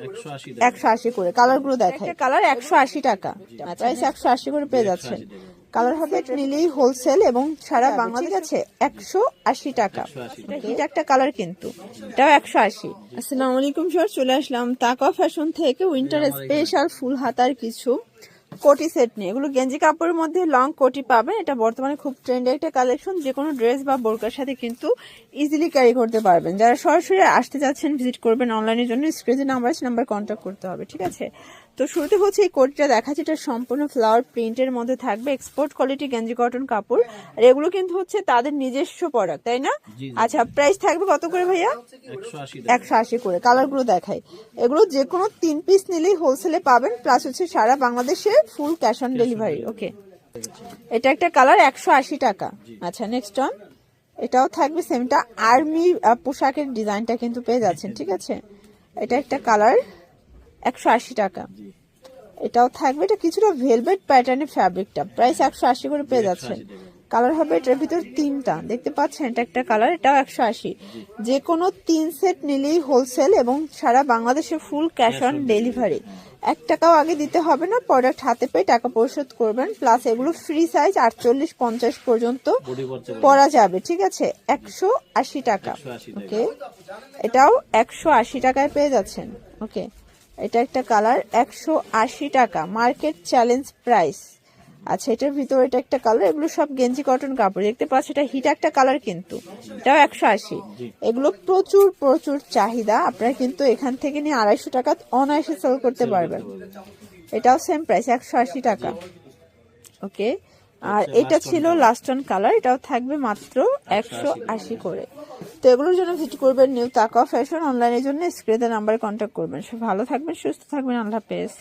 180 করে। কালার গুলো দেখায়, কালার 180 টাকা, প্রাইস 180 করে পেয়ে যাচ্ছেন। কালার হবে নিলেই হোলসেল এবং সারা বাংলাদেশ আছে 180 টাকা। এটা একটা কালার কিন্তু এটাও 180। আসসালামু আলাইকুম স্যার, চলে আসলাম তাকওয়া ফ্যাশন থেকে উইন্টার স্পেশাল ফুল হাতার কিছু কোটি সেট নিয়ে। এগুলো গেঞ্জি কাপড়ের মধ্যে লং কোটি পাবেন। এটা বর্তমানে খুব ট্রেন্ডের একটা কালেকশন, যে কোনো ড্রেস বা বোরকার সাথে কিন্তু ইজিলি ক্যারি করতে পারবেন। যারা সরাসরি আসতে যাচ্ছেন, ভিজিট করবেন অনলাইনের জন্য, স্ক্রিনে নাম্বার কন্ট্যাক্ট করতে হবে, ঠিক আছে। তো শুরুতে হচ্ছে এই কোটিটা দেখাচ্ছি, এটা সম্পূর্ণ ফ্লাওয়ার প্রিন্টের মধ্যে থাকবে, এক্সপোর্ট কোয়ালিটি গেঞ্জি কটন কাপড়। আর এগুলো কিন্তু হচ্ছে তাদের নিজস্ব প্রোডাক্ট, তাই না? আচ্ছা, প্রাইস থাকবে কত করে ভাইয়া? 180 করে। কালার গুলো দেখাই, এগুলো যে কোনো 3 পিস নিলেই হোলসেলে পাবেন, প্লাস হচ্ছে সারা বাংলাদেশে ফুল ক্যাশ অন ডেলিভারি। ওকে, এটা একটা কালার 180 টাকা। আচ্ছা, নেক্সট অন, এটাও থাকবে সেমটা, আর্মি পোশাকের ডিজাইনটা কিন্তু পেয়ে যাচ্ছেন, ঠিক আছে। এটা একটা কালার 180 টাকা। এটাও থাকবে, এটা কিছুটা ভেলভেট প্যাটার্নের ফ্যাব্রিকটা, প্রাইস 180 করে পেয়ে যাচ্ছেন। কালার হবে এটার ভিতর 3টা, দেখতে পাচ্ছেন, এটা একটা কালার, এটাও 180। যে কোনো 3 সেট নিলেই হোলসেল এবং সারা বাংলাদেশে ফুল ক্যাশ অন ডেলিভারি। 1 টাকাও আগে দিতে হবে না, প্রোডাক্ট হাতে পেয়ে টাকা পরিশোধ করবেন। প্লাস এগুলো ফ্রি সাইজ 48-50 পর্যন্ত পরা যাবে, ঠিক আছে। 180 টাকা। ওকে, এটাও 180 টাকায় পেয়ে যাচ্ছেন। ওকে, এটা একটা কালার 180 টাকা, মার্কেট চ্যালেঞ্জ প্রাইস। আচ্ছা, এটার ভিতরে এটা একটা কালার, এগুলো সব গেঞ্জি কটন কাপড়, দেখতে পাচ্ছি। এটা হিট একটা কালার কিন্তু, এটাও 180। এগুলো প্রচুর প্রচুর চাহিদা, আপনারা কিন্তু এখান থেকে নিয়ে 250 টাকা অনায়াসে সেল করতে পারবেন। এটাও সেম প্রাইস 180 টাকা। ওকে, আর এটা ছিল লাস্ট অন কালার, এটাও থাকবে মাত্র 180 করে। তো এগুলোর জন্য ভিজিট করবেন নিউ তাকওয়া ফ্যাশন, অনলাইনের জন্য স্ক্রিনে নাম্বারে কন্ট্যাক্ট করবেন। সব ভালো থাকবেন, সুস্থ থাকবেন, আল্লাহ হাফেজ।